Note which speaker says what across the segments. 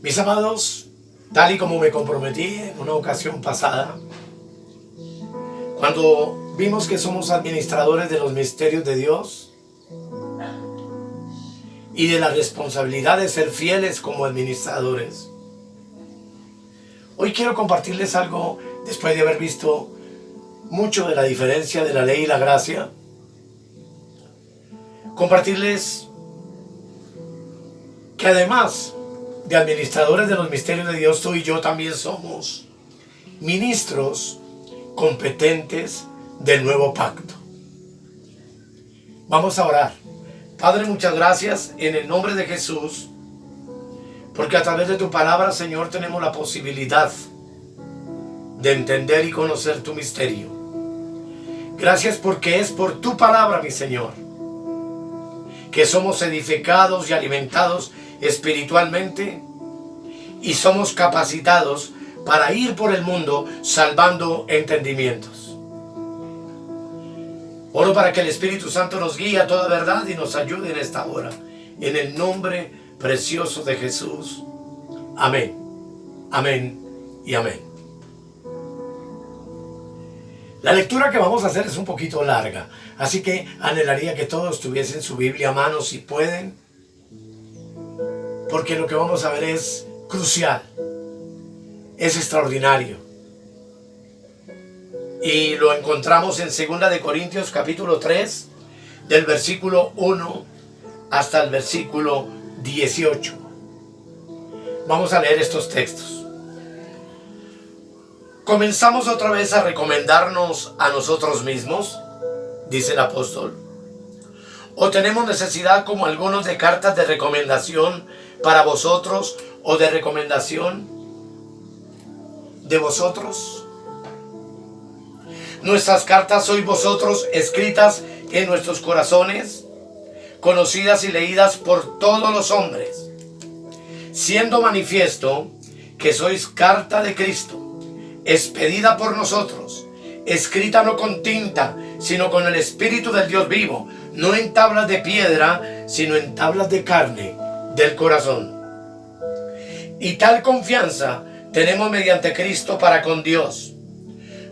Speaker 1: Mis amados, tal y como me comprometí en una ocasión pasada, cuando vimos que somos administradores de los misterios de Dios y de la responsabilidad de ser fieles como administradores, hoy quiero compartirles algo después de haber visto mucho de la diferencia de la ley y la gracia. Compartirles que además de administradores de los misterios de Dios, tú y yo también somos ministros competentes del nuevo pacto. Vamos a orar. Padre, muchas gracias en el nombre de Jesús, porque a través de tu palabra, Señor, tenemos la posibilidad de entender y conocer tu misterio. Gracias porque es por tu palabra, mi Señor, que somos edificados y alimentados espiritualmente y somos capacitados para ir por el mundo salvando entendimientos. Oro para que el Espíritu Santo nos guíe a toda verdad y nos ayude en esta hora. En el nombre precioso de Jesús. Amén. Amén y amén. La lectura que vamos a hacer es un poquito larga, así que anhelaría que todos tuviesen su Biblia a mano si pueden, porque lo que vamos a ver es crucial, es extraordinario. Y lo encontramos en 2 de Corintios capítulo 3, del versículo 1 hasta el versículo 18. Vamos a leer estos textos. ¿Comenzamos otra vez a recomendarnos a nosotros mismos?, dice el apóstol. ¿O tenemos necesidad, como algunos, de cartas de recomendación para vosotros o de recomendación de vosotros? Nuestras cartas sois vosotros, escritas en nuestros corazones, conocidas y leídas por todos los hombres, siendo manifiesto que sois carta de Cristo, expedida por nosotros, escrita no con tinta, sino con el Espíritu del Dios vivo, no en tablas de piedra, sino en tablas de carne del corazón. Y tal confianza tenemos mediante Cristo para con Dios.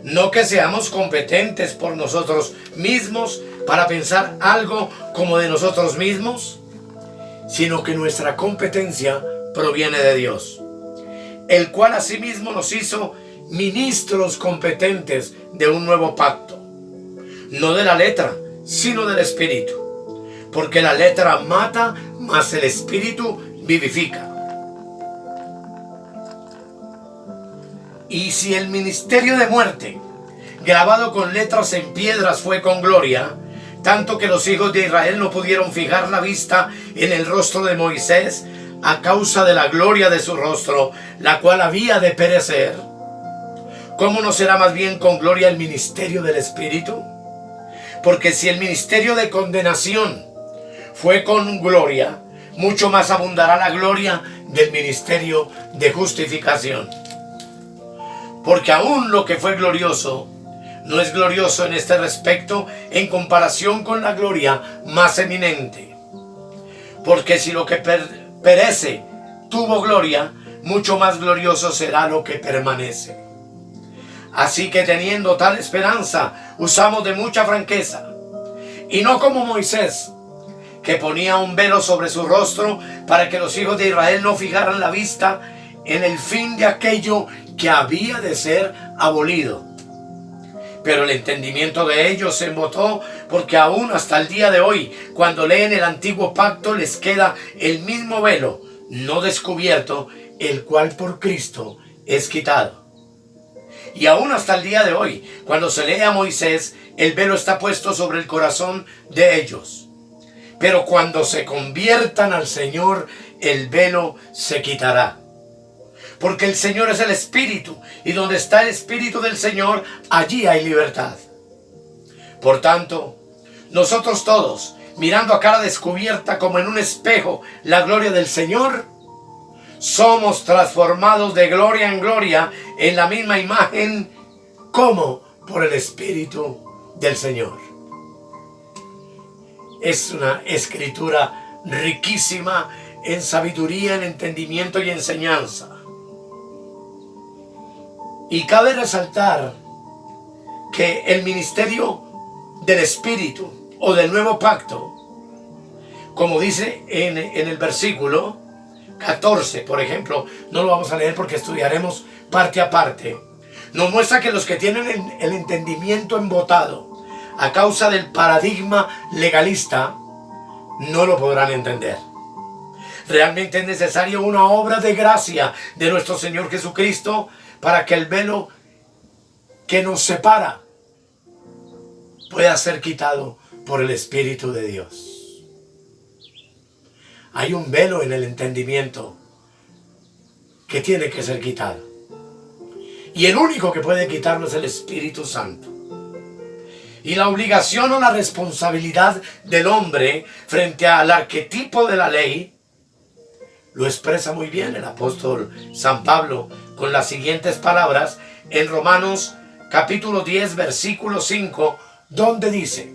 Speaker 1: No que seamos competentes por nosotros mismos para pensar algo como de nosotros mismos, sino que nuestra competencia proviene de Dios, el cual asimismo nos hizo ministros competentes de un nuevo pacto, no de la letra, sino del Espíritu, porque la letra mata, mas el Espíritu vivifica. Y si el ministerio de muerte, grabado con letras en piedras, fue con gloria, tanto que los hijos de Israel no pudieron fijar la vista en el rostro de Moisés a causa de la gloria de su rostro, la cual había de perecer, ¿cómo no será más bien con gloria el ministerio del Espíritu? Porque si el ministerio de condenación fue con gloria, mucho más abundará la gloria del ministerio de justificación. Porque aún lo que fue glorioso no es glorioso en este respecto en comparación con la gloria más eminente. Porque si lo que perece tuvo gloria, mucho más glorioso será lo que permanece. Así que teniendo tal esperanza, usamos de mucha franqueza, y no como Moisés, que ponía un velo sobre su rostro para que los hijos de Israel no fijaran la vista en el fin de aquello que había de ser abolido. Pero el entendimiento de ellos se embotó, porque aún hasta el día de hoy, cuando leen el antiguo pacto, les queda el mismo velo no descubierto, el cual por Cristo es quitado. Y aún hasta el día de hoy, cuando se lee a Moisés, el velo está puesto sobre el corazón de ellos. Pero cuando se conviertan al Señor, el velo se quitará. Porque el Señor es el Espíritu, y donde está el Espíritu del Señor, allí hay libertad. Por tanto, nosotros todos, mirando a cara descubierta como en un espejo la gloria del Señor, somos transformados de gloria en gloria en la misma imagen, como por el Espíritu del Señor. Es una escritura riquísima en sabiduría, en entendimiento y enseñanza. Y cabe resaltar que el ministerio del Espíritu o del nuevo pacto, como dice en el versículo 14, por ejemplo, no lo vamos a leer porque estudiaremos parte a parte, nos muestra que los que tienen el entendimiento embotado a causa del paradigma legalista no lo podrán entender. Realmente es necesaria una obra de gracia de nuestro Señor Jesucristo para que el velo que nos separa pueda ser quitado por el Espíritu de Dios. Hay un velo en el entendimiento que tiene que ser quitado. Y el único que puede quitarlo es el Espíritu Santo. Y la obligación o la responsabilidad del hombre frente al arquetipo de la ley lo expresa muy bien el apóstol San Pablo con las siguientes palabras en Romanos capítulo 10 versículo 5, donde dice: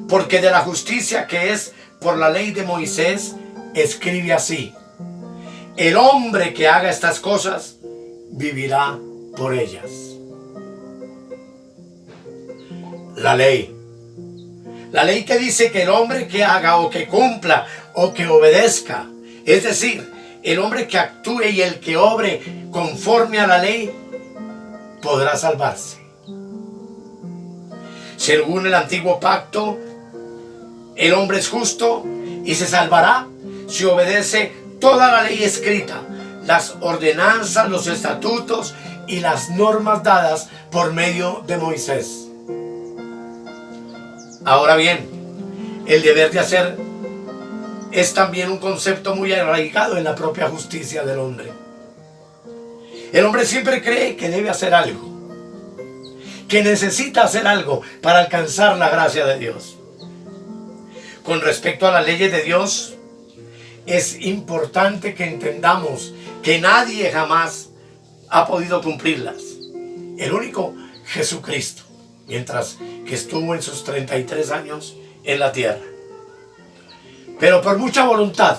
Speaker 1: porque de la justicia que es por la ley de Moisés, escribe así: el hombre que haga estas cosas vivirá por ellas. La ley que dice que el hombre que haga o que cumpla o que obedezca, es decir, el hombre que actúe y el que obre conforme a la ley, podrá salvarse. Según el antiguo pacto, el hombre es justo y se salvará si obedece toda la ley escrita, las ordenanzas, los estatutos y las normas dadas por medio de Moisés. Ahora bien, el deber de hacer es también un concepto muy arraigado en la propia justicia del hombre. El hombre siempre cree que debe hacer algo, que necesita hacer algo para alcanzar la gracia de Dios. Con respecto a las leyes de Dios, es importante que entendamos que nadie jamás ha podido cumplirlas. El único, Jesucristo, mientras que estuvo en sus 33 años en la tierra. Pero por mucha voluntad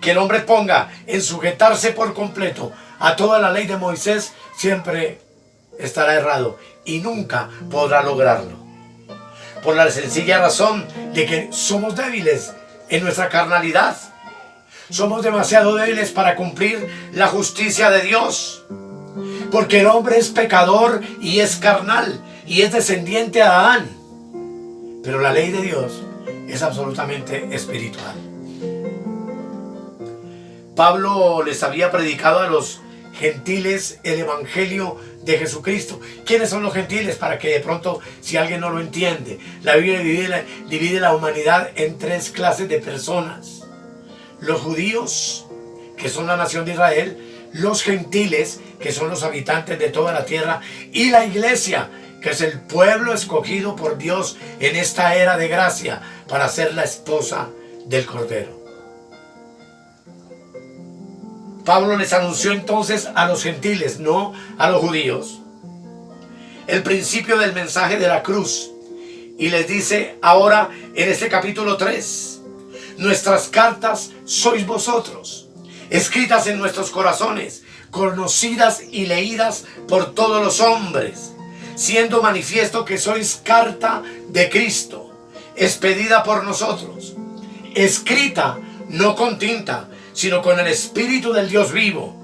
Speaker 1: que el hombre ponga en sujetarse por completo a toda la ley de Moisés, siempre estará errado y nunca podrá lograrlo. Por la sencilla razón de que somos débiles en nuestra carnalidad. Somos demasiado débiles para cumplir la justicia de Dios. Porque el hombre es pecador y es carnal y es descendiente de Adán. Pero la ley de Dios es absolutamente espiritual. Pablo les había predicado a los gentiles el evangelio de Jesucristo. ¿Quiénes son los gentiles? Para que de pronto, si alguien no lo entiende, la Biblia divide la humanidad en tres clases de personas: los judíos, que son la nación de Israel; los gentiles, que son los habitantes de toda la tierra; y la iglesia, que es el pueblo escogido por Dios en esta era de gracia para ser la esposa del Cordero. Pablo les anunció entonces a los gentiles, no a los judíos, el principio del mensaje de la cruz. Y les dice ahora en este capítulo 3, nuestras cartas sois vosotros, escritas en nuestros corazones, conocidas y leídas por todos los hombres, siendo manifiesto que sois carta de Cristo, expedida por nosotros, escrita no con tinta, sino con el Espíritu del Dios vivo,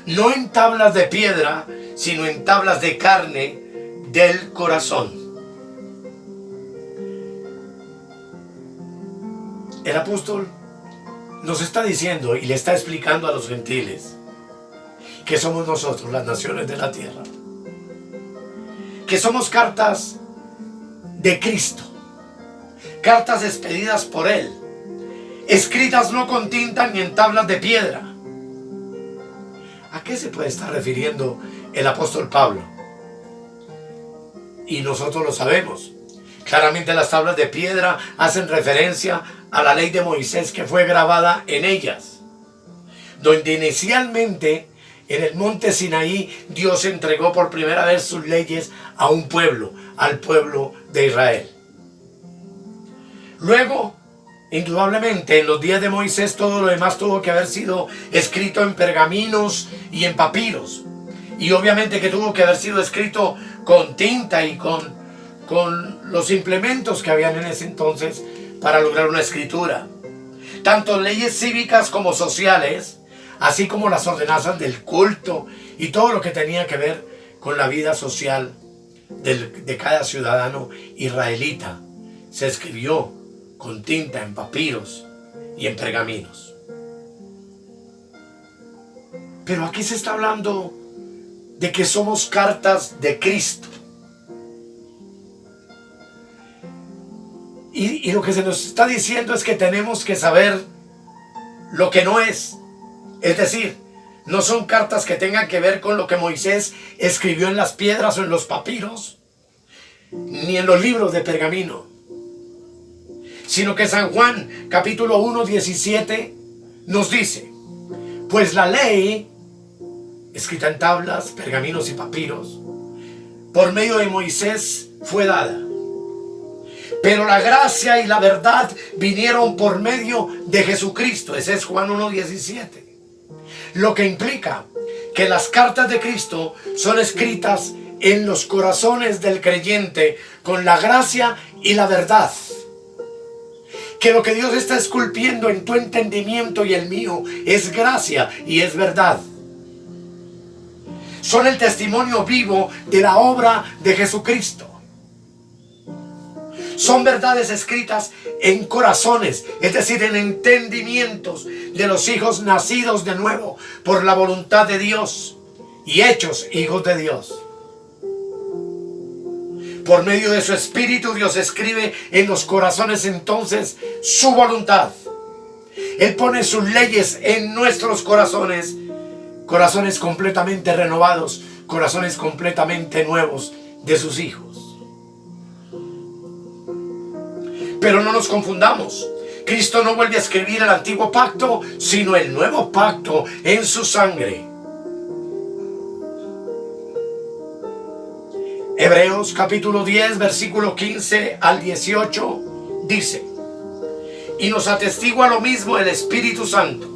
Speaker 1: no en tablas de piedra, sino en tablas de carne del corazón. El apóstol nos está diciendo y le está explicando a los gentiles que somos nosotros, las naciones de la tierra, que somos cartas de Cristo, cartas expedidas por Él, escritas no con tinta ni en tablas de piedra. ¿A qué se puede estar refiriendo el apóstol Pablo? Y nosotros lo sabemos. Claramente las tablas de piedra hacen referencia a la ley de Moisés que fue grabada en ellas, donde inicialmente en el monte Sinaí Dios entregó por primera vez sus leyes a un pueblo, al pueblo de Israel. Luego Indudablemente, en los días de Moisés todo lo demás tuvo que haber sido escrito en pergaminos y en papiros. Y obviamente que tuvo que haber sido escrito con tinta y con los implementos que habían en ese entonces para lograr una escritura. Tanto leyes cívicas como sociales, así como las ordenanzas del culto y todo lo que tenía que ver con la vida social de cada ciudadano israelita, se escribió con tinta en papiros y en pergaminos. Pero aquí se está hablando de que somos cartas de Cristo. Y lo que se nos está diciendo es que tenemos que saber lo que no es. Es decir, no son cartas que tengan que ver con lo que Moisés escribió en las piedras o en los papiros, ni en los libros de pergamino, sino que San Juan capítulo 1, 17 nos dice: pues la ley, escrita en tablas, pergaminos y papiros, por medio de Moisés fue dada. Pero la gracia y la verdad vinieron por medio de Jesucristo. Ese es Juan 1:17. Lo que implica que las cartas de Cristo son escritas en los corazones del creyente con la gracia y la verdad. Que lo que Dios está esculpiendo en tu entendimiento y el mío es gracia y es verdad. Son el testimonio vivo de la obra de Jesucristo. Son verdades escritas en corazones, es decir, en entendimientos de los hijos nacidos de nuevo por la voluntad de Dios y hechos hijos de Dios. Por medio de su Espíritu, Dios escribe en los corazones entonces su voluntad. Él pone sus leyes en nuestros corazones, corazones completamente renovados, corazones completamente nuevos de sus hijos. Pero no nos confundamos. Cristo no vuelve a escribir el antiguo pacto, sino el nuevo pacto en su sangre. Hebreos capítulo 10, versículo 15 al 18 dice: y nos atestigua lo mismo el Espíritu Santo,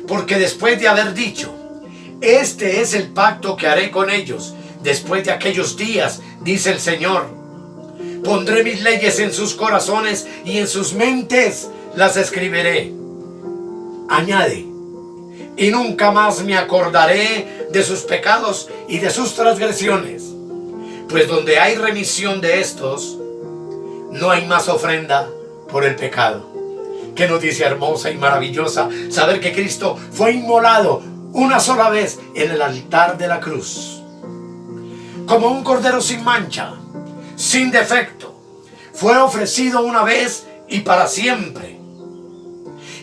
Speaker 1: porque después de haber dicho: este es el pacto que haré con ellos después de aquellos días, dice el Señor, pondré mis leyes en sus corazones y en sus mentes las escribiré. Añade: y nunca más me acordaré de sus pecados y de sus transgresiones, pues donde hay remisión de estos, no hay más ofrenda por el pecado. Qué noticia hermosa y maravillosa saber que Cristo fue inmolado una sola vez en el altar de la cruz, como un cordero sin mancha, sin defecto. Fue ofrecido una vez y para siempre.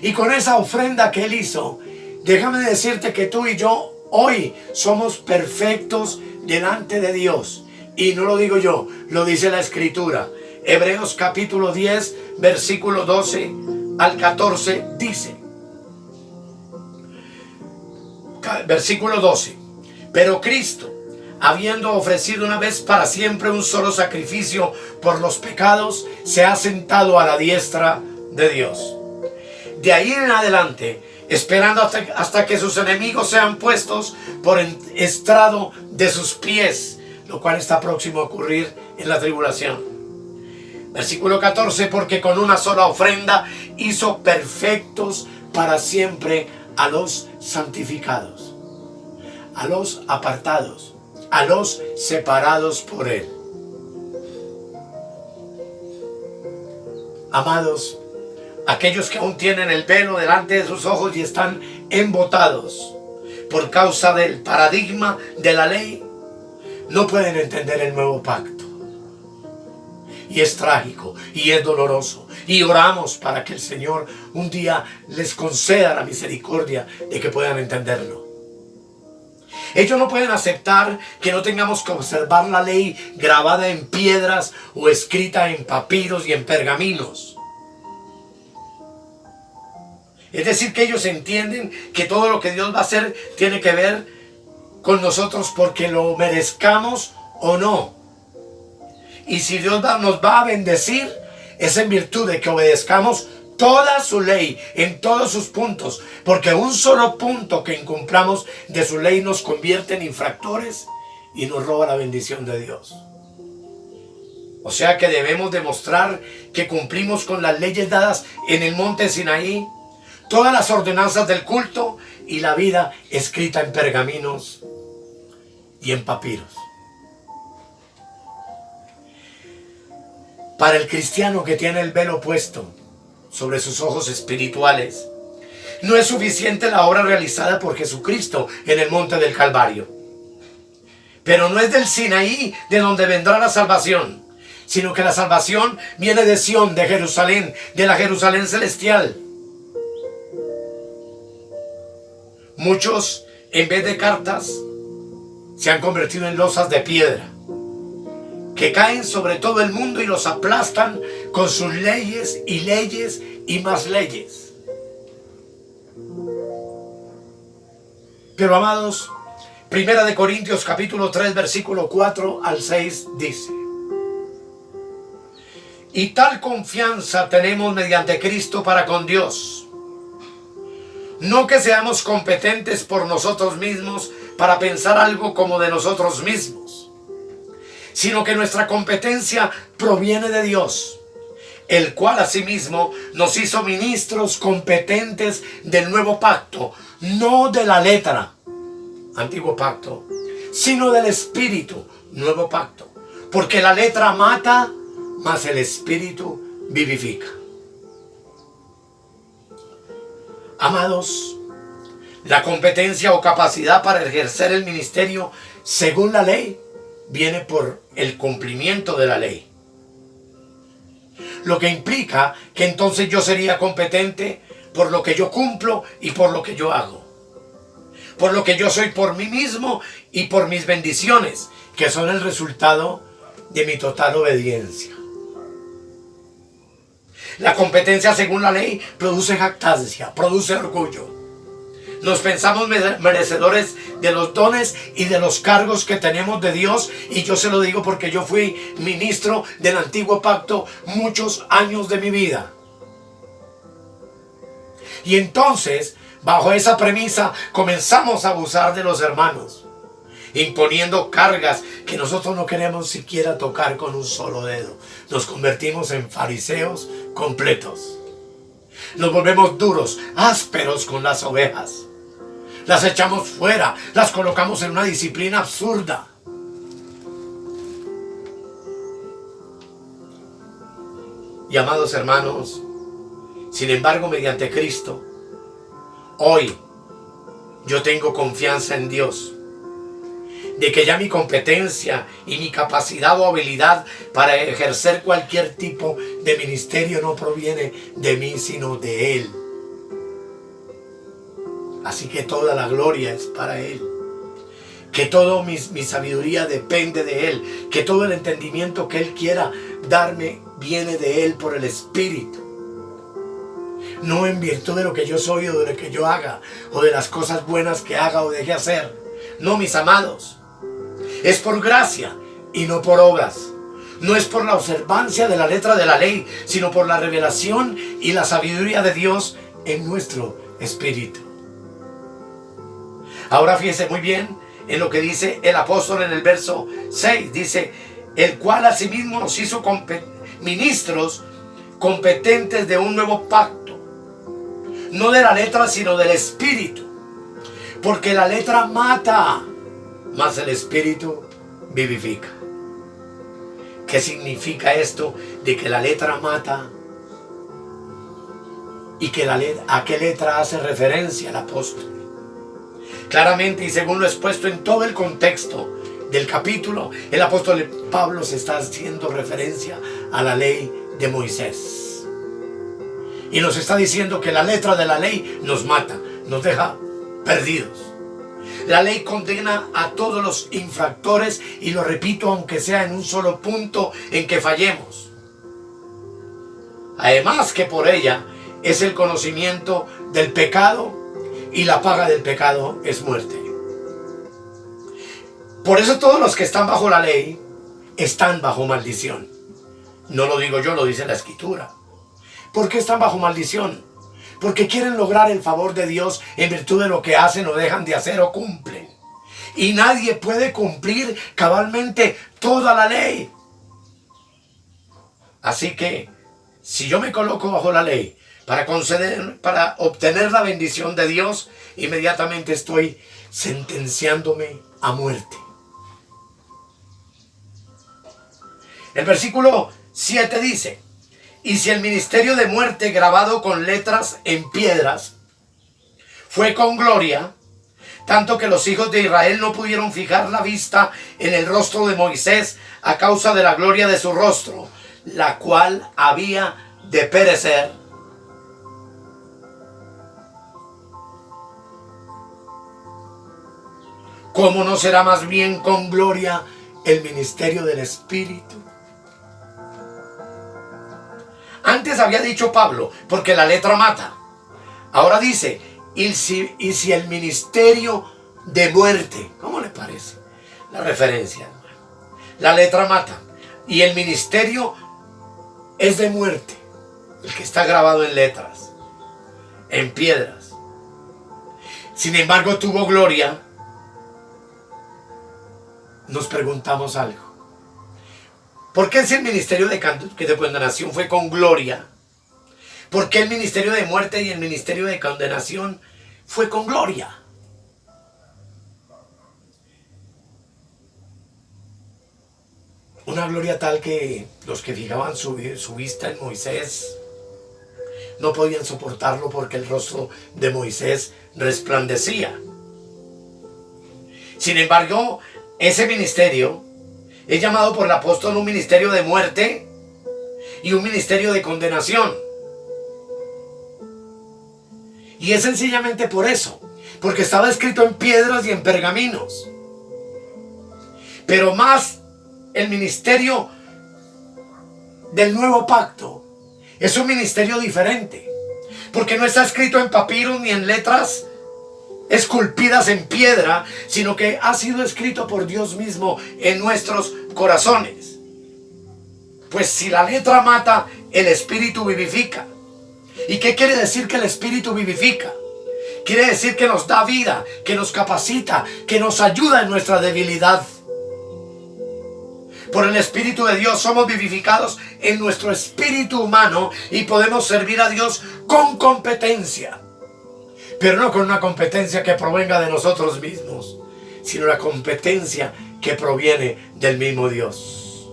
Speaker 1: Y con esa ofrenda que Él hizo, déjame decirte que tú y yo hoy somos perfectos delante de Dios. Y no lo digo yo, lo dice la Escritura. Hebreos capítulo 10, versículo 12 al 14 dice, versículo 12: pero Cristo, habiendo ofrecido una vez para siempre un solo sacrificio por los pecados, se ha sentado a la diestra de Dios. De ahí en adelante, esperando hasta que sus enemigos sean puestos por estrado de sus pies, lo cual está próximo a ocurrir en la tribulación. Versículo 14: porque con una sola ofrenda hizo perfectos para siempre a los santificados, a los apartados, a los separados por Él. Amados, aquellos que aún tienen el velo delante de sus ojos y están embotados por causa del paradigma de la ley, no pueden entender el nuevo pacto. Y es trágico y es doloroso. Y oramos para que el Señor un día les conceda la misericordia de que puedan entenderlo. Ellos no pueden aceptar que no tengamos que observar la ley grabada en piedras o escrita en papiros y en pergaminos. Es decir, que ellos entienden que todo lo que Dios va a hacer tiene que ver con nosotros porque lo merezcamos o no. Y si Dios nos va a bendecir, es en virtud de que obedezcamos toda su ley, en todos sus puntos, porque un solo punto que incumplamos de su ley nos convierte en infractores y nos roba la bendición de Dios. O sea que debemos demostrar que cumplimos con las leyes dadas en el monte Sinaí, todas las ordenanzas del culto y la vida escrita en pergaminos y en papiros. Para el cristiano que tiene el velo puesto sobre sus ojos espirituales, no es suficiente la obra realizada por Jesucristo en el monte del Calvario. Pero no es del Sinaí de donde vendrá la salvación, sino que la salvación viene de Sión, de Jerusalén, de la Jerusalén celestial. Muchos, en vez de cartas, se han convertido en losas de piedra, que caen sobre todo el mundo y los aplastan con sus leyes y más leyes. Pero amados, Primera de Corintios capítulo 3 versículo 4 al 6 dice: y tal confianza tenemos mediante Cristo para con Dios, no que seamos competentes por nosotros mismos para pensar algo como de nosotros mismos, sino que nuestra competencia proviene de Dios, el cual asimismo nos hizo ministros competentes del nuevo pacto, no de la letra, antiguo pacto, sino del espíritu, nuevo pacto, porque la letra mata, mas el espíritu vivifica. Amados, la competencia o capacidad para ejercer el ministerio según la ley viene por el cumplimiento de la ley. Lo que implica que entonces yo sería competente por lo que yo cumplo y por lo que yo hago. Por lo que yo soy por mí mismo y por mis bendiciones, que son el resultado de mi total obediencia. La competencia según la ley produce jactancia, produce orgullo. Nos pensamos merecedores de los dones y de los cargos que tenemos de Dios, y yo se lo digo porque yo fui ministro del antiguo pacto muchos años de mi vida. Y entonces, bajo esa premisa, comenzamos a abusar de los hermanos, imponiendo cargas que nosotros no queremos siquiera tocar con un solo dedo. Nos convertimos en fariseos completos. Nos volvemos duros, ásperos con las ovejas. Las echamos fuera, las colocamos en una disciplina absurda. Y amados hermanos, sin embargo, mediante Cristo, hoy yo tengo confianza en Dios, de que ya mi competencia y mi capacidad o habilidad para ejercer cualquier tipo de ministerio no proviene de mí, sino de Él. Así que toda la gloria es para Él. Que toda mi sabiduría depende de Él. Que todo el entendimiento que Él quiera darme viene de Él por el Espíritu. No en virtud de lo que yo soy o de lo que yo haga, o de las cosas buenas que haga o deje hacer. No, mis amados. Es por gracia y no por obras. No es por la observancia de la letra de la ley, sino por la revelación y la sabiduría de Dios en nuestro espíritu. Ahora fíjense muy bien en lo que dice el apóstol en el verso 6. Dice, el cual asimismo nos hizo ministros competentes de un nuevo pacto. No de la letra, sino del espíritu. Porque la letra mata, mas el espíritu vivifica. ¿Qué significa esto de que la letra mata? Y que ¿a qué letra hace referencia el apóstol? Claramente, y según lo expuesto en todo el contexto del capítulo, el apóstol Pablo se está haciendo referencia a la ley de Moisés. Y nos está diciendo que la letra de la ley nos mata, nos deja perdidos. La ley condena a todos los infractores, y lo repito, aunque sea en un solo punto en que fallemos. Además que por ella es el conocimiento del pecado, y la paga del pecado es muerte. Por eso todos los que están bajo la ley están bajo maldición. No lo digo yo, lo dice la Escritura. ¿Por qué están bajo maldición? Porque quieren lograr el favor de Dios en virtud de lo que hacen o dejan de hacer o cumplen. Y nadie puede cumplir cabalmente toda la ley. Así que, si yo me coloco bajo la ley para obtener la bendición de Dios, inmediatamente estoy sentenciándome a muerte. El versículo 7 dice: y si el ministerio de muerte grabado con letras en piedras fue con gloria, tanto que los hijos de Israel no pudieron fijar la vista en el rostro de Moisés a causa de la gloria de su rostro, la cual había de perecer. ¿Cómo no será más bien con gloria el ministerio del Espíritu? Antes había dicho Pablo, porque la letra mata. Ahora dice, y si el ministerio de muerte, ¿cómo le parece la referencia? La letra mata y el ministerio es de muerte, el que está grabado en letras, en piedras. Sin embargo, tuvo gloria. Nos preguntamos algo. ¿Por qué si el ministerio de condenación fue con gloria? ¿Por qué el ministerio de muerte y el ministerio de condenación fue con gloria? Una gloria tal que los que fijaban su vista en Moisés no podían soportarlo porque el rostro de Moisés resplandecía. Sin embargo, ese ministerio es llamado por el apóstol un ministerio de muerte y un ministerio de condenación. Y es sencillamente por eso, porque estaba escrito en piedras y en pergaminos. Pero más el ministerio del nuevo pacto es un ministerio diferente, porque no está escrito en papiro ni en letras esculpidas en piedra, sino que ha sido escrito por Dios mismo en nuestros corazones. Pues si la letra mata, el Espíritu vivifica. ¿Y qué quiere decir que el Espíritu vivifica? Quiere decir que nos da vida, que nos capacita, que nos ayuda en nuestra debilidad. Por el Espíritu de Dios somos vivificados en nuestro espíritu humano y podemos servir a Dios con competencia. Pero no con una competencia que provenga de nosotros mismos, sino la competencia que proviene del mismo Dios.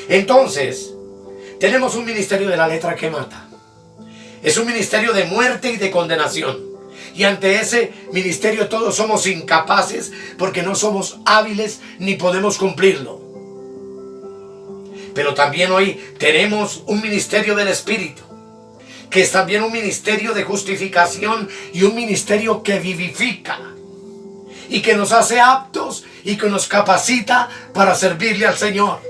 Speaker 1: Entonces, tenemos un ministerio de la letra que mata. Es un ministerio de muerte y de condenación. Y ante ese ministerio todos somos incapaces porque no somos hábiles ni podemos cumplirlo. Pero también hoy tenemos un ministerio del Espíritu, que es también un ministerio de justificación y un ministerio que vivifica y que nos hace aptos y que nos capacita para servirle al Señor.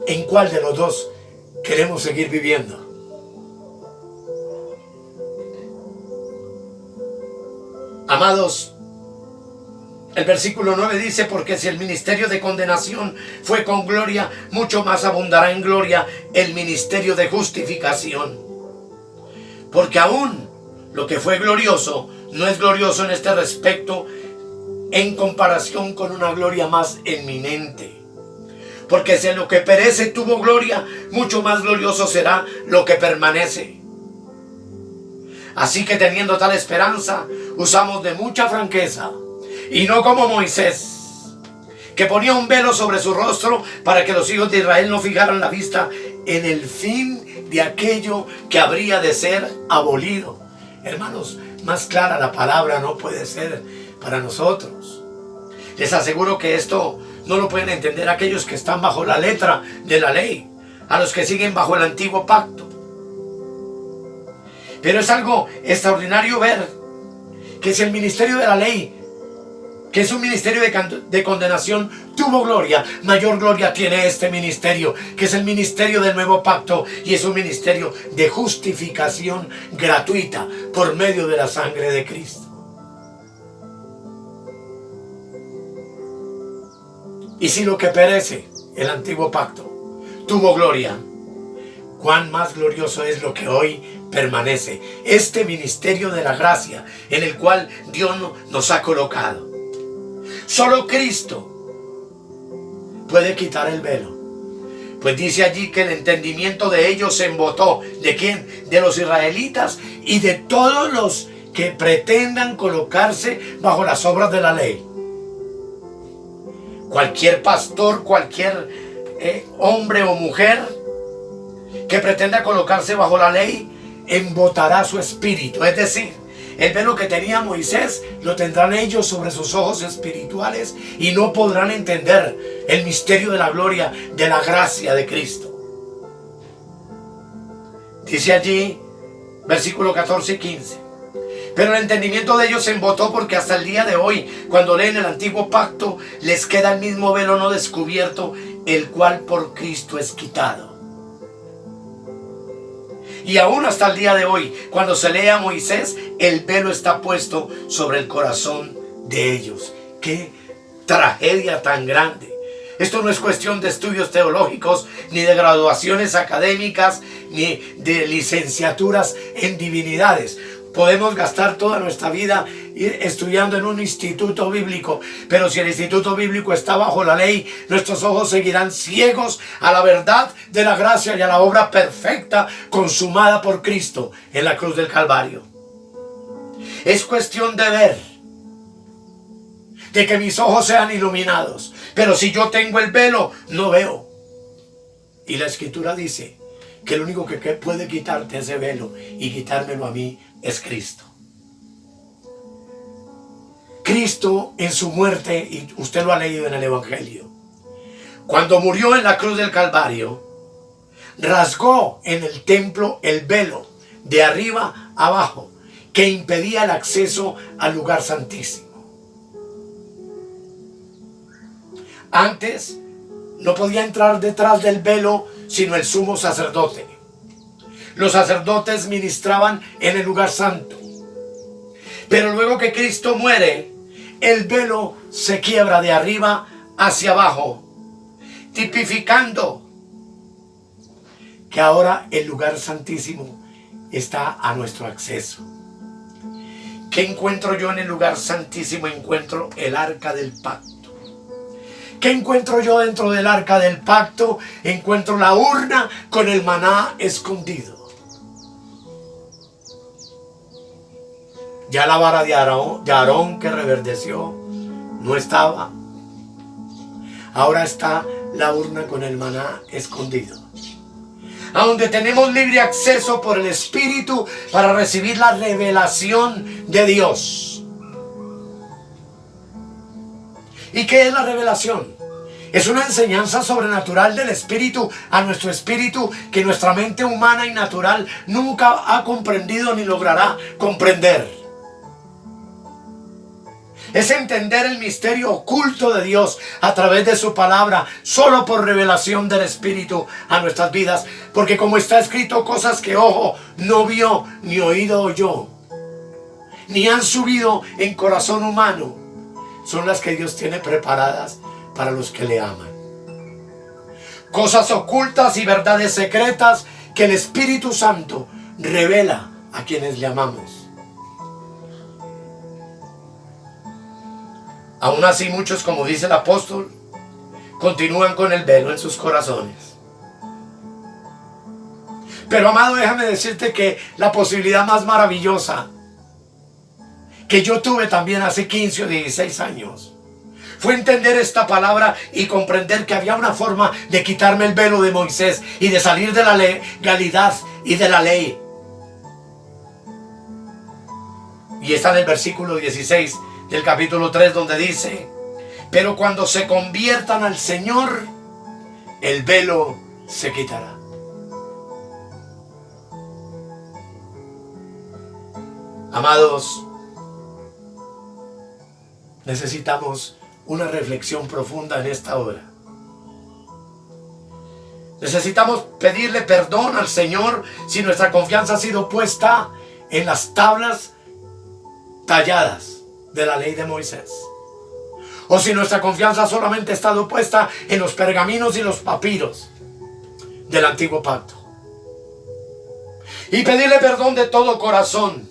Speaker 1: ¿En cuál de los dos queremos seguir viviendo? Amados, el versículo 9 dice: porque si el ministerio de condenación fue con gloria, mucho más abundará en gloria el ministerio de justificación. Porque aún lo que fue glorioso no es glorioso en este respecto en comparación con una gloria más eminente. Porque si lo que perece tuvo gloria, mucho más glorioso será lo que permanece. Así que teniendo tal esperanza, usamos de mucha franqueza, y no como Moisés, que ponía un velo sobre su rostro para que los hijos de Israel no fijaran la vista en el fin de aquello que habría de ser abolido. Hermanos, más clara la palabra no puede ser para nosotros. Les aseguro que esto no lo pueden entender aquellos que están bajo la letra de la ley, a los que siguen bajo el antiguo pacto. Pero es algo extraordinario ver que si el ministerio de la ley, que es un ministerio de condenación, tuvo gloria, mayor gloria tiene este ministerio, que es el ministerio del nuevo pacto, y es un ministerio de justificación gratuita por medio de la sangre de Cristo. Y si lo que perece, el antiguo pacto tuvo gloria, cuán más glorioso es lo que hoy permanece, este ministerio de la gracia en el cual Dios nos ha colocado. Solo Cristo puede quitar el velo. Pues dice allí que el entendimiento de ellos se embotó. ¿De quién? De los israelitas y de todos los que pretendan colocarse bajo las obras de la ley. Cualquier pastor, cualquier hombre o mujer que pretenda colocarse bajo la ley, embotará su espíritu. Es decir, el velo que tenía Moisés lo tendrán ellos sobre sus ojos espirituales y no podrán entender el misterio de la gloria, de la gracia de Cristo. Dice allí, versículo 14 y 15. Pero el entendimiento de ellos se embotó porque hasta el día de hoy, cuando leen el antiguo pacto, les queda el mismo velo no descubierto, el cual por Cristo es quitado. Y aún hasta el día de hoy, cuando se lee a Moisés, el velo está puesto sobre el corazón de ellos. ¡Qué tragedia tan grande! Esto no es cuestión de estudios teológicos, ni de graduaciones académicas, ni de licenciaturas en divinidades. Podemos gastar toda nuestra vida estudiando en un instituto bíblico, pero si el instituto bíblico está bajo la ley, nuestros ojos seguirán ciegos a la verdad de la gracia y a la obra perfecta consumada por Cristo en la cruz del Calvario. Es cuestión de ver, de que mis ojos sean iluminados, pero si yo tengo el velo, no veo. Y la Escritura dice que el único que puede quitarte ese velo y quitármelo a mí es Cristo. Cristo en su muerte, y usted lo ha leído en el Evangelio, cuando murió en la cruz del Calvario, rasgó en el templo el velo de arriba a abajo que impedía el acceso al lugar santísimo. Antes no podía entrar detrás del velo sino el sumo sacerdote. Los sacerdotes ministraban en el lugar santo. Pero luego que Cristo muere, el velo se quiebra de arriba hacia abajo, tipificando que ahora el lugar santísimo está a nuestro acceso. ¿Qué encuentro yo en el lugar santísimo? Encuentro el arca del pacto. ¿Qué encuentro yo dentro del arca del pacto? Encuentro la urna con el maná escondido. Ya la vara de Aarón que reverdeció no estaba. Ahora está la urna con el maná escondido, a donde tenemos libre acceso por el Espíritu para recibir la revelación de Dios. ¿Y qué es la revelación? Es una enseñanza sobrenatural del Espíritu a nuestro espíritu que nuestra mente humana y natural nunca ha comprendido ni logrará comprender. Es entender el misterio oculto de Dios a través de su palabra, solo por revelación del Espíritu a nuestras vidas. Porque como está escrito, cosas que ojo no vio, ni oído oyó, ni han subido en corazón humano, son las que Dios tiene preparadas para los que le aman. Cosas ocultas y verdades secretas que el Espíritu Santo revela a quienes le amamos. Aún así, muchos, como dice el apóstol, continúan con el velo en sus corazones. Pero amado, déjame decirte que la posibilidad más maravillosa que yo tuve también hace 15 o 16 años fue entender esta palabra y comprender que había una forma de quitarme el velo de Moisés y de salir de la legalidad y de la ley. Y está en el versículo 16 del capítulo 3, donde dice: pero cuando se conviertan al Señor, el velo se quitará. Amados, necesitamos una reflexión profunda en esta hora. Necesitamos pedirle perdón al Señor si nuestra confianza ha sido puesta en las tablas talladas de la ley de Moisés, o si nuestra confianza solamente ha estado puesta en los pergaminos y los papiros del antiguo pacto. Y pedirle perdón de todo corazón,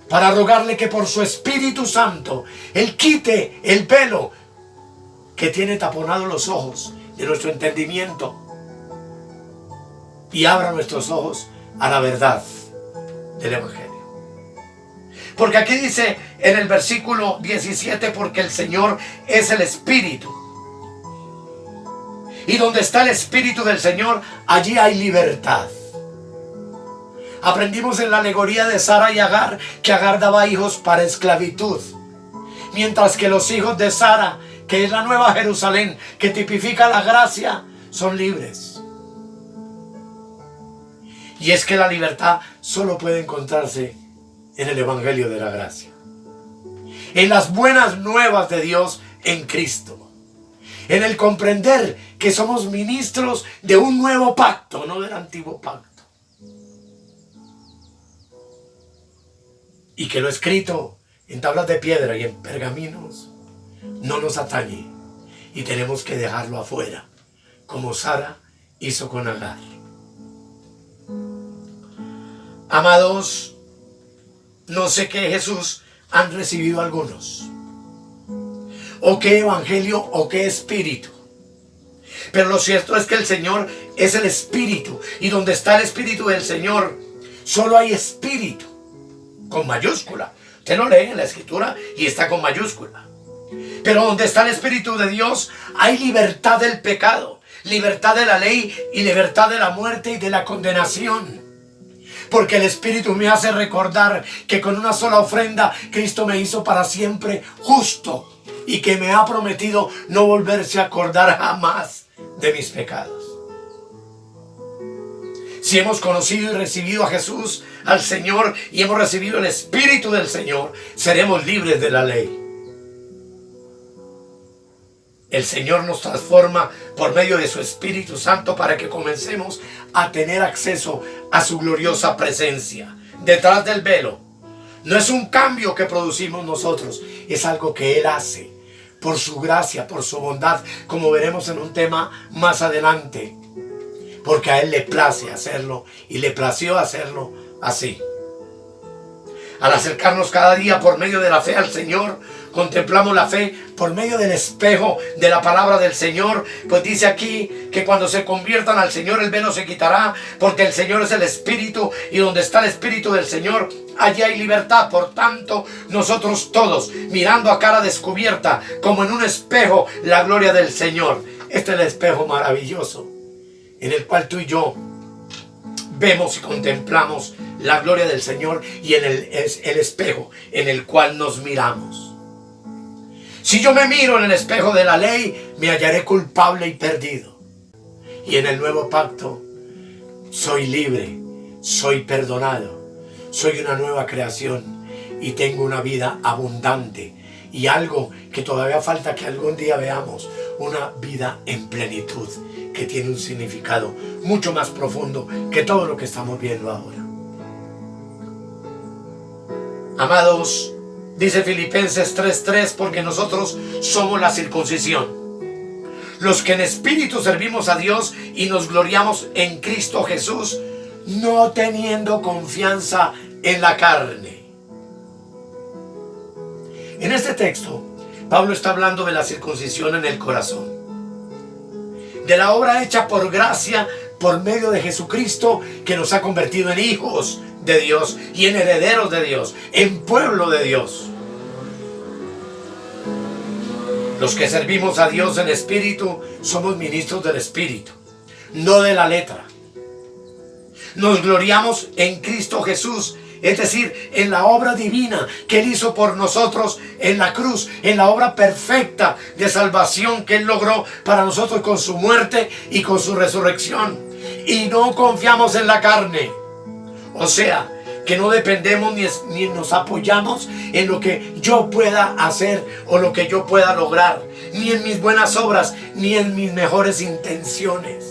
Speaker 1: para rogarle que por su Espíritu Santo Él quite el velo que tiene taponados los ojos de nuestro entendimiento y abra nuestros ojos a la verdad del Evangelio. Porque aquí dice en el versículo 17, porque el Señor es el Espíritu. Y donde está el Espíritu del Señor, allí hay libertad. Aprendimos en la alegoría de Sara y Agar que Agar daba hijos para esclavitud, mientras que los hijos de Sara, que es la nueva Jerusalén, que tipifica la gracia, son libres. Y es que la libertad solo puede encontrarse en el Evangelio de la gracia, en las buenas nuevas de Dios en Cristo, en el comprender que somos ministros de un nuevo pacto, no del antiguo pacto. Y que lo escrito en tablas de piedra y en pergaminos no nos atañe. Y tenemos que dejarlo afuera, como Sara hizo con Agar. Amados, no sé qué Jesús han recibido algunos, o qué evangelio, o qué espíritu. Pero lo cierto es que el Señor es el Espíritu. Y donde está el Espíritu del Señor, solo hay espíritu. Con mayúscula. Usted no lee en la Escritura y está con mayúscula. Pero donde está el Espíritu de Dios, hay libertad del pecado, libertad de la ley y libertad de la muerte y de la condenación. Porque el Espíritu me hace recordar que con una sola ofrenda Cristo me hizo para siempre justo y que me ha prometido no volverse a acordar jamás de mis pecados. Si hemos conocido y recibido a Jesús, al Señor, y hemos recibido el Espíritu del Señor, seremos libres de la ley. El Señor nos transforma por medio de su Espíritu Santo para que comencemos a tener acceso a su gloriosa presencia. Detrás del velo no es un cambio que producimos nosotros, es algo que Él hace por su gracia, por su bondad, como veremos en un tema más adelante. Porque a Él le place hacerlo y le plació hacerlo así. Al acercarnos cada día por medio de la fe al Señor, contemplamos la fe por medio del espejo de la palabra del Señor. Pues dice aquí que cuando se conviertan al Señor el velo se quitará, porque el Señor es el Espíritu y donde está el Espíritu del Señor, allí hay libertad. Por tanto, nosotros todos, mirando a cara descubierta, como en un espejo, la gloria del Señor. Este es el espejo maravilloso en el cual tú y yo vemos y contemplamos la gloria del Señor y en el espejo en el cual nos miramos. Si yo me miro en el espejo de la ley, me hallaré culpable y perdido. Y en el nuevo pacto, soy libre, soy perdonado, soy una nueva creación y tengo una vida abundante. Y algo que todavía falta que algún día veamos, una vida en plenitud, que tiene un significado mucho más profundo que todo lo que estamos viendo ahora. Amados, dice Filipenses 3:3, porque nosotros somos la circuncisión, los que en espíritu servimos a Dios y nos gloriamos en Cristo Jesús, no teniendo confianza en la carne. En este texto, Pablo está hablando de la circuncisión en el corazón, de la obra hecha por gracia por medio de Jesucristo, que nos ha convertido en hijos de Dios y en herederos de Dios, en pueblo de Dios. Los que servimos a Dios en espíritu somos ministros del espíritu, no de la letra. Nos gloriamos en Cristo Jesús, es decir, en la obra divina que Él hizo por nosotros en la cruz, en la obra perfecta de salvación que Él logró para nosotros con su muerte y con su resurrección. Y no confiamos en la carne. O sea, que no dependemos ni nos apoyamos en lo que yo pueda hacer o lo que yo pueda lograr, ni en mis buenas obras, ni en mis mejores intenciones.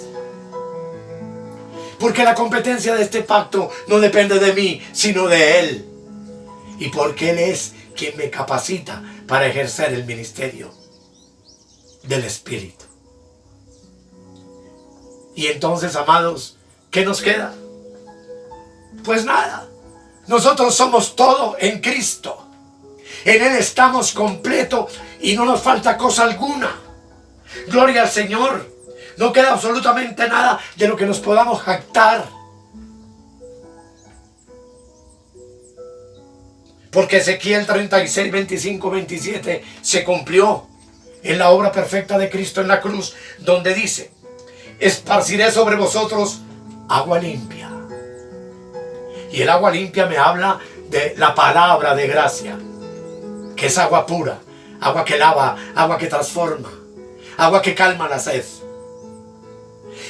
Speaker 1: Porque la competencia de este pacto no depende de mí, sino de Él. Y porque Él es quien me capacita para ejercer el ministerio del Espíritu. Y entonces, amados, ¿qué nos queda? Pues nada. Nosotros somos todo en Cristo. En Él estamos completos y no nos falta cosa alguna. Gloria al Señor. No queda absolutamente nada de lo que nos podamos jactar. Porque Ezequiel 36, 25, 27 se cumplió en la obra perfecta de Cristo en la cruz, donde dice: esparciré sobre vosotros agua limpia. Y el agua limpia me habla de la palabra de gracia, que es agua pura, agua que lava, agua que transforma, agua que calma la sed.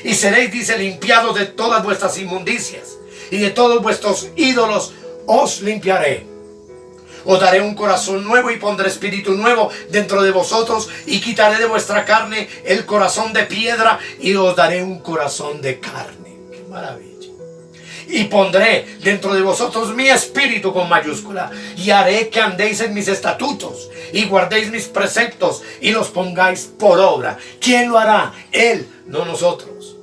Speaker 1: Y seréis, dice, limpiados de todas vuestras inmundicias, y de todos vuestros ídolos os limpiaré. Os daré un corazón nuevo y pondré espíritu nuevo dentro de vosotros, y quitaré de vuestra carne el corazón de piedra y os daré un corazón de carne. ¡Qué maravilla! Y pondré dentro de vosotros mi espíritu con mayúscula, y haré que andéis en mis estatutos y guardéis mis preceptos y los pongáis por obra. ¿Quién lo hará? Él, no nosotros.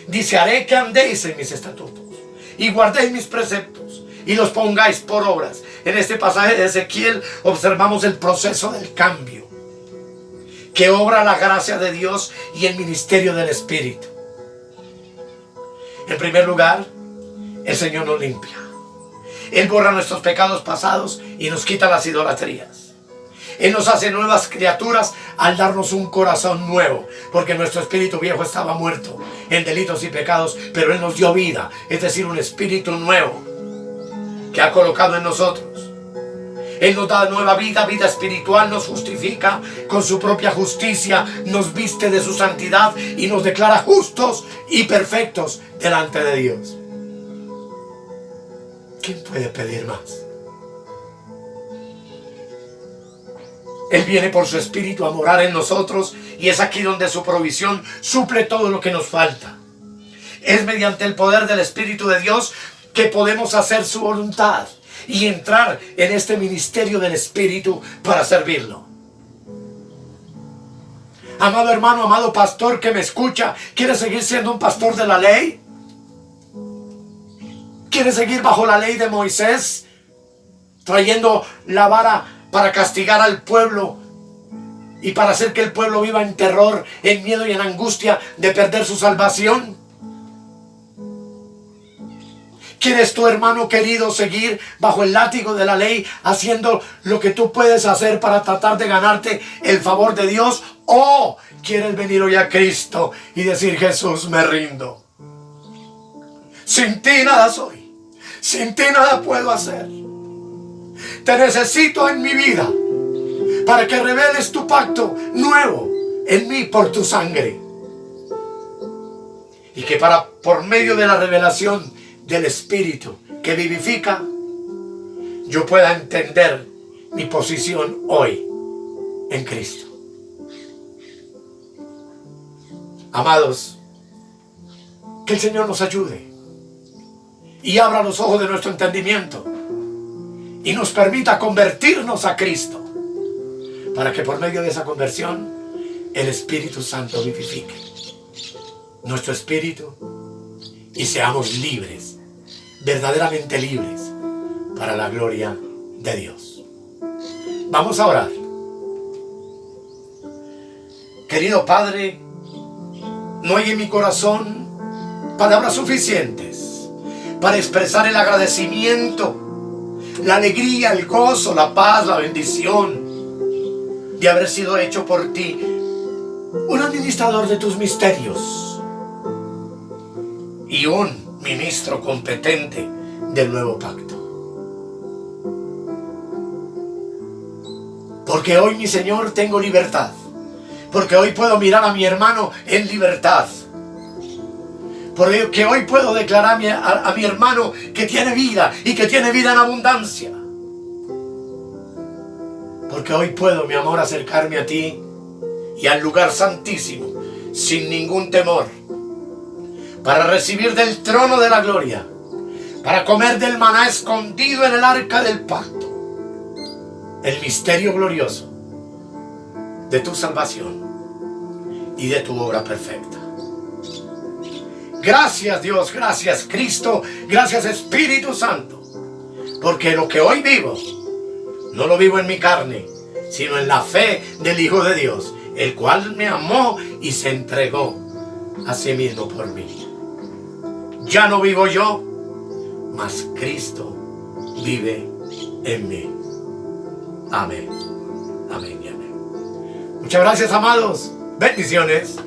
Speaker 1: Dice: haré que andéis en mis estatutos y guardéis mis preceptos y los pongáis por obras. En este pasaje de Ezequiel observamos el proceso del cambio que obra la gracia de Dios y el ministerio del Espíritu. En primer lugar, el Señor nos limpia. Él borra nuestros pecados pasados y nos quita las idolatrías. Él nos hace nuevas criaturas al darnos un corazón nuevo, porque nuestro espíritu viejo estaba muerto en delitos y pecados, pero Él nos dio vida, es decir, un espíritu nuevo que ha colocado en nosotros. Él nos da nueva vida, vida espiritual, nos justifica con su propia justicia, nos viste de su santidad y nos declara justos y perfectos delante de Dios. ¿Quién puede pedir más? Él viene por su Espíritu a morar en nosotros, y es aquí donde su provisión suple todo lo que nos falta. Es mediante el poder del Espíritu de Dios que podemos hacer su voluntad y entrar en este ministerio del Espíritu para servirlo. Amado hermano, amado pastor que me escucha, ¿quiere seguir siendo un pastor de la ley? ¿Quiere seguir bajo la ley de Moisés, trayendo la vara para castigar al pueblo y para hacer que el pueblo viva en terror, en miedo y en angustia de perder su salvación? ¿Quieres tú, hermano querido, seguir bajo el látigo de la ley, haciendo lo que tú puedes hacer para tratar de ganarte el favor de Dios? ¿O quieres venir hoy a Cristo y decir: Jesús, me rindo? Sin ti nada soy. Sin ti nada puedo hacer. Te necesito en mi vida para que reveles tu pacto nuevo en mí por tu sangre. Y que por medio de la revelación del Espíritu que vivifica, yo pueda entender mi posición hoy en Cristo. Amados, que el Señor nos ayude y abra los ojos de nuestro entendimiento y nos permita convertirnos a Cristo, para que por medio de esa conversión el Espíritu Santo vivifique nuestro espíritu y seamos libres, verdaderamente libres, para la gloria de Dios. Vamos a orar. Querido Padre, no hay en mi corazón palabras suficientes para expresar el agradecimiento, la alegría, el gozo, la paz, la bendición de haber sido hecho por ti un administrador de tus misterios y un ministro competente del nuevo pacto. Porque hoy, mi Señor, tengo libertad. Porque hoy puedo mirar a mi hermano en libertad. Porque hoy puedo declarar a mi hermano que tiene vida y que tiene vida en abundancia. Porque hoy puedo, mi amor, acercarme a ti y al lugar santísimo sin ningún temor, para recibir del trono de la gloria, para comer del maná escondido en el arca del pacto. el misterio glorioso de tu salvación y de tu obra perfecta. Gracias Dios, gracias Cristo, gracias Espíritu Santo, porque lo que hoy vivo, no lo vivo en mi carne, sino en la fe del Hijo de Dios, el cual me amó y se entregó a sí mismo por mí. Ya no vivo yo, mas Cristo vive en mí. Amén. Amén y amén. Muchas gracias, amados. Bendiciones.